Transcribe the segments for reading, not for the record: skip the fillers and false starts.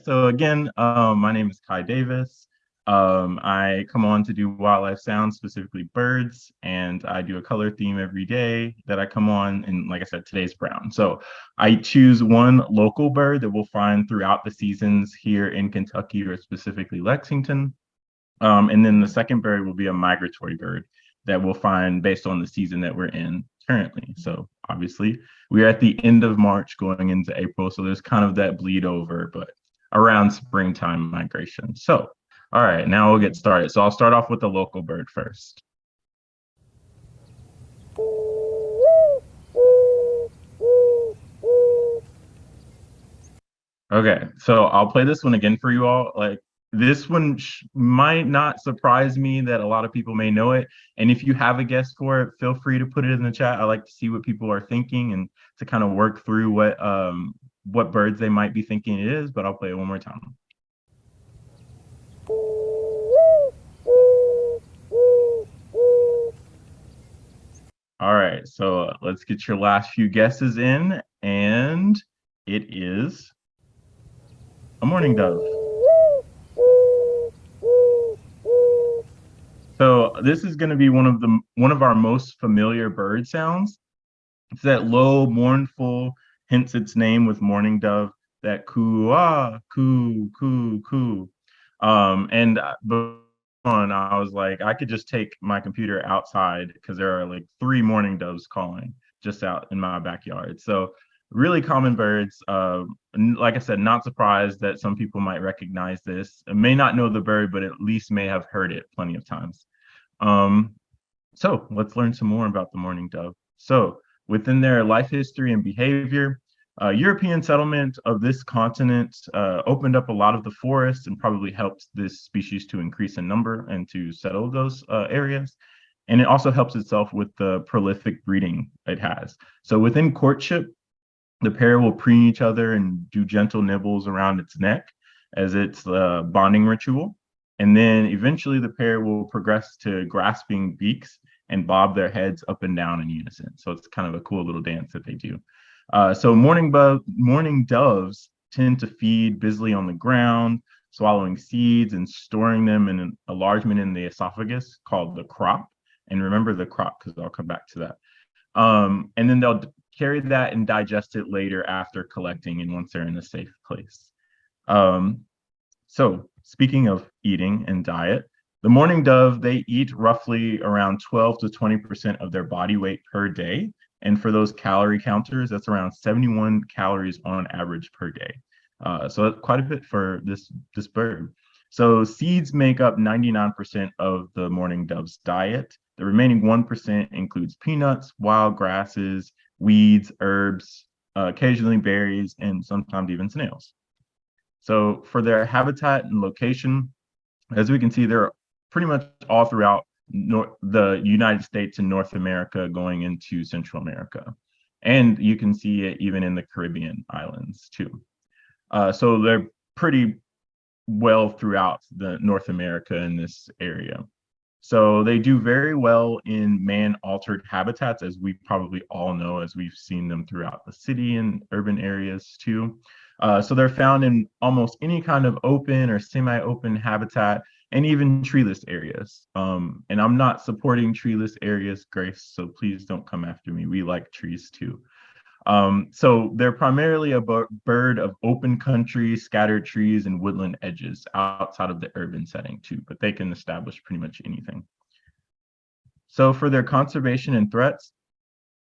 So again, my name is Kai Davis. I come on to do wildlife sounds, specifically birds, and I do a color theme every day that I come on. And like I said, today's brown. So I choose one local bird that we'll find throughout the seasons here in Kentucky or specifically Lexington. And then the second bird will be a migratory bird that we'll find based on the season that we're in currently. So obviously, we're at the end of March going into April. So there's kind of that bleed over, but around springtime migration. So, all right, now we'll get started. So I'll start off with the local bird first. Okay, so I'll play this one again for you all. Like this one might not surprise me that a lot of people may know it. And if you have a guess for it, feel free to put it in the chat. I like to see what people are thinking and to kind of work through what birds they might be thinking it is, but I'll play it one more time. All right, so let's get your last few guesses in, and it is a mourning dove. So this is going to be one of our most familiar bird sounds. It's that low, mournful, hence its name with mourning dove, that coo ah, coo, coo, coo. And on, I was like, I could just take my computer outside because there are like three mourning doves calling just out in my backyard. So really common birds. Like I said, not surprised that some people might recognize this. May not know the bird, but at least may have heard it plenty of times. Um, so let's learn some more about the mourning dove. So within their life history and behavior, European settlement of this continent opened up a lot of the forests and probably helped this species to increase in number and to settle those areas. And it also helps itself with the prolific breeding it has. So within courtship, the pair will preen each other and do gentle nibbles around its neck as its bonding ritual. And then eventually the pair will progress to grasping beaks and bob their heads up and down in unison. So it's kind of a cool little dance that they do. So mourning doves tend to feed busily on the ground, swallowing seeds and storing them in an enlargement in the esophagus called the crop. And remember the crop because I'll come back to that. And then they'll carry that and digest it later after collecting and once they're in a safe place. So speaking of eating and diet, the mourning dove, they eat roughly around 12 to 20% of their body weight per day. And for those calorie counters, that's around 71 calories on average per day. So quite a bit for this bird. So seeds make up 99% of the mourning dove's diet. The remaining 1% includes peanuts, wild grasses, weeds, herbs, occasionally berries, and sometimes even snails. So for their habitat and location, as we can see, they're pretty much all throughout the United States and North America going into Central America. And you can see it even in the Caribbean islands too. So they're pretty well throughout the North America in this area. So they do very well in man-altered habitats, as we probably all know, as we've seen them throughout the city and urban areas too. So they're found in almost any kind of open or semi-open habitat and even treeless areas. And I'm not supporting treeless areas, Grace, so please don't come after me. We like trees too. So they're primarily a bird of open country, scattered trees, and woodland edges outside of the urban setting too, but they can establish pretty much anything. So for their conservation and threats,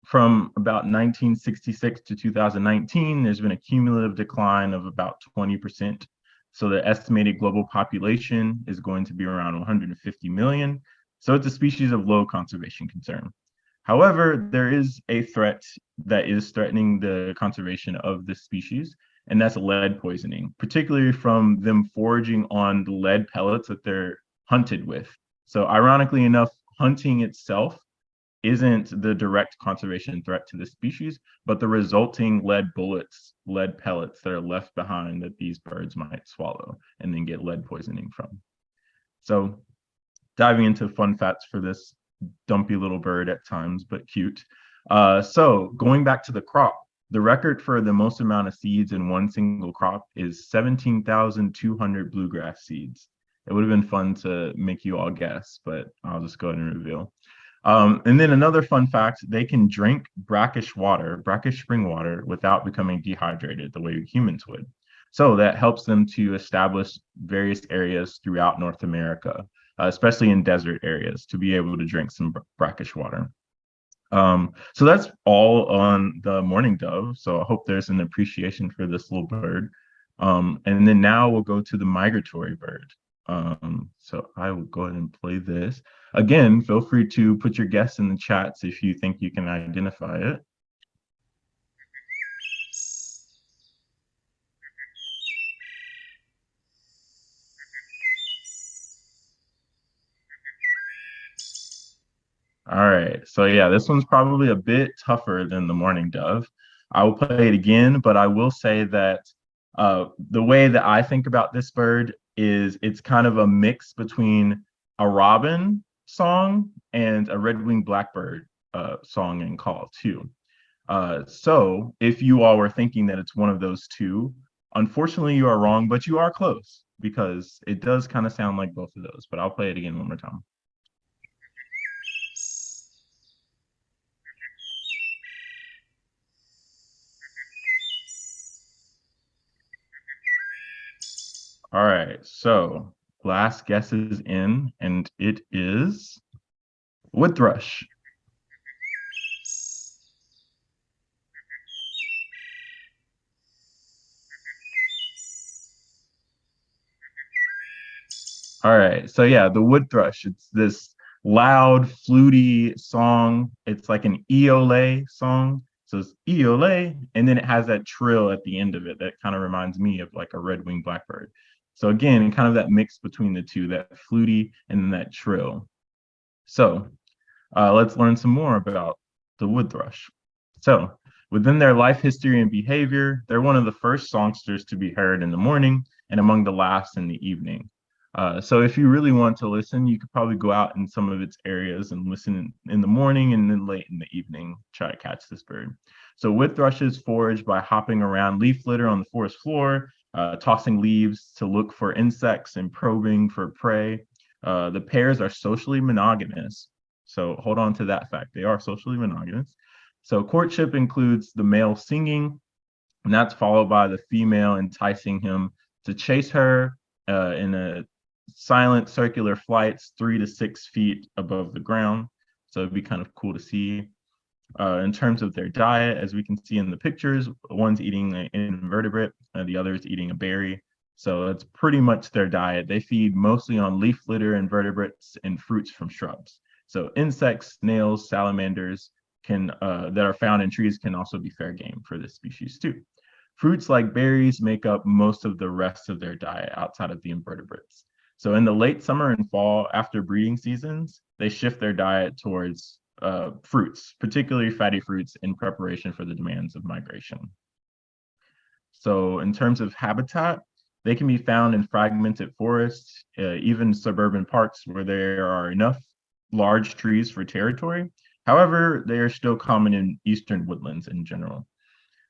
from about 1966 to 2019, there's been a cumulative decline of about 20%. So the estimated global population is going to be around 150 million. So it's a species of low conservation concern. However, there is a threat that is threatening the conservation of this species, and that's lead poisoning, particularly from them foraging on the lead pellets that they're hunted with. So ironically enough, hunting itself isn't the direct conservation threat to the species, but the resulting lead bullets, lead pellets that are left behind that these birds might swallow and then get lead poisoning from. So diving into fun facts for this dumpy little bird at times, but cute. So going back to the crop, The record for the most amount of seeds in one single crop is 17,200 bluegrass seeds. It would have been fun to make you all guess, but I'll just go ahead and reveal. And then another fun fact, they can drink brackish spring water, without becoming dehydrated the way humans would. So that helps them to establish various areas throughout North America, especially in desert areas, to be able to drink some brackish water. So that's all on the mourning dove. So I hope there's an appreciation for this little bird. And then now we'll go to the migratory bird. So I will go ahead and play this. Again, feel free to put your guess in the chats if you think you can identify it. All right. So yeah, this one's probably a bit tougher than the mourning dove. I will play it again, but I will say that the way that I think about this bird is it's kind of a mix between a robin song and a red-winged blackbird song and call too. So if you all were thinking that it's one of those two, unfortunately you are wrong, but you are close because it does kind of sound like both of those. But I'll play it again one more time. All right, so last guess is in, and it is wood thrush. All right, so yeah, the wood thrush. It's this loud, fluty song. It's like an Eole song. So it's Eole, and then it has that trill at the end of it that kind of reminds me of like a red-winged blackbird. So again, kind of that mix between the two, that fluty and then that trill. So let's learn some more about the wood thrush. So, within their life history and behavior, they're one of the first songsters to be heard in the morning and among the last in the evening. So, if you really want to listen, you could probably go out in some of its areas and listen in the morning and then late in the evening, try to catch this bird. So, wood thrushes forage by hopping around leaf litter on the forest floor, tossing leaves to look for insects and probing for prey. The pairs are socially monogamous. So hold on to that fact. They are socially monogamous. So courtship includes the male singing, and that's followed by the female enticing him to chase her in a silent circular flights 3 to 6 feet above the ground. So it'd be kind of cool to see. In terms of their diet, as we can see in the pictures, one's eating an invertebrate, and the other is eating a berry. So that's pretty much their diet. They feed mostly on leaf litter, invertebrates, and fruits from shrubs. So insects, snails, salamanders that are found in trees can also be fair game for this species too. Fruits like berries make up most of the rest of their diet outside of the invertebrates. So in the late summer and fall, after breeding seasons, they shift their diet towards fruits, particularly fatty fruits, in preparation for the demands of migration. So in terms of habitat, they can be found in fragmented forests, even suburban parks where there are enough large trees for territory. However, they are still common in eastern woodlands in general.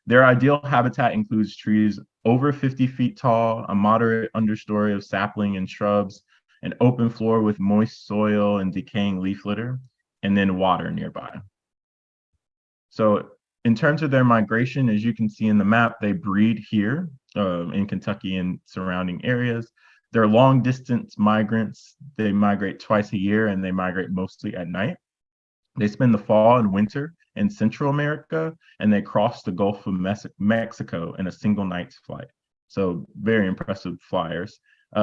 Their ideal habitat includes trees over 50 feet tall, a moderate understory of sapling and shrubs, an open floor with moist soil and decaying leaf litter, and then water nearby. So in terms of their migration, as you can see in the map, they breed here in Kentucky and surrounding areas. They're long distance migrants. They migrate twice a year and they migrate mostly at night. They spend the fall and winter in Central America and they cross the Gulf of Mexico in a single night's flight. So very impressive flyers.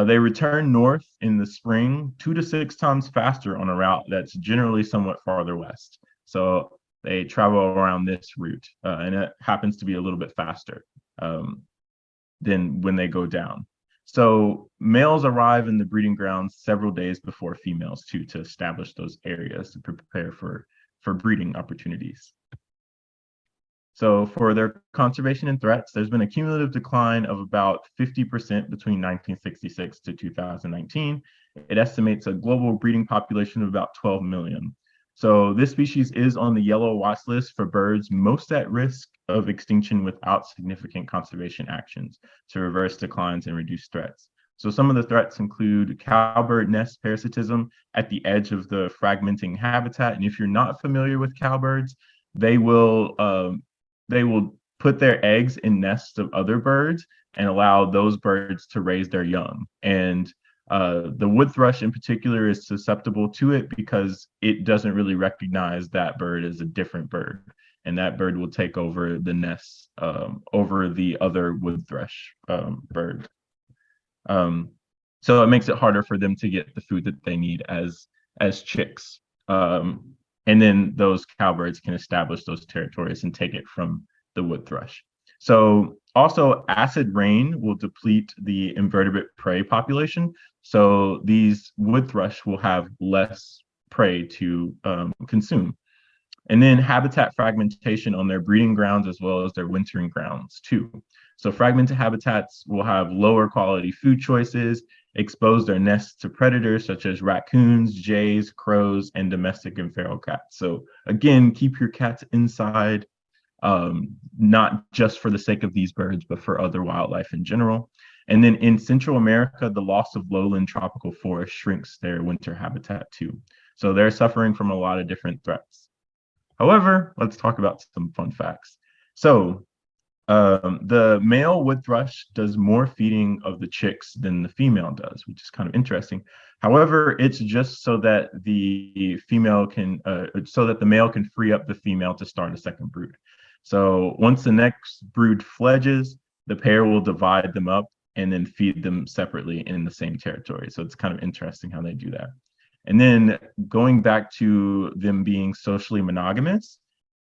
They return north in the spring 2 to 6 times faster on a route that's generally somewhat farther west. So they travel around this route, and it happens to be a little bit faster than when they go down. So males arrive in the breeding grounds several days before females too, to establish those areas to prepare for breeding opportunities. So for their conservation and threats, there's been a cumulative decline of about 50% between 1966 to 2019. It estimates a global breeding population of about 12 million. So this species is on the yellow watch list for birds most at risk of extinction without significant conservation actions to reverse declines and reduce threats. So some of the threats include cowbird nest parasitism at the edge of the fragmenting habitat. And if you're not familiar with cowbirds, they will they will put their eggs in nests of other birds and allow those birds to raise their young. And the wood thrush in particular is susceptible to it because it doesn't really recognize that bird as a different bird. And that bird will take over the nest over the other wood thrush bird. Um, so it makes it harder for them to get the food that they need as chicks. And then those cowbirds can establish those territories and take it from the wood thrush. So also acid rain will deplete the invertebrate prey population. So these wood thrush will have less prey to consume. And then habitat fragmentation on their breeding grounds as well as their wintering grounds too. So fragmented habitats will have lower quality food choices, expose their nests to predators such as raccoons, jays, crows, and domestic and feral cats. So again, keep your cats inside, not just for the sake of these birds, but for other wildlife in general. And then in Central America, the loss of lowland tropical forest shrinks their winter habitat too. So they're suffering from a lot of different threats. However, let's talk about some fun facts. So the male wood thrush does more feeding of the chicks than the female does, which is kind of interesting. However, it's just so that the male can free up the female to start a second brood. So once the next brood fledges, the pair will divide them up and then feed them separately in the same territory. So it's kind of interesting how they do that. And then going back to them being socially monogamous,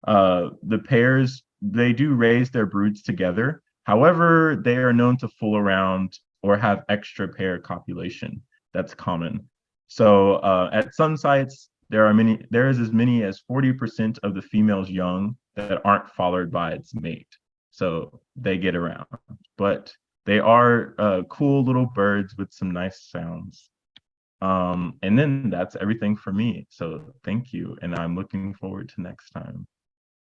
the pairs, they do raise their broods together. However, they are known to fool around or have extra pair copulation. That's common. So at some sites, there is as many as 40% of the female's young that aren't followed by its mate. So they get around. But they are cool little birds with some nice sounds. And then that's everything for me. So thank you. And I'm looking forward to next time.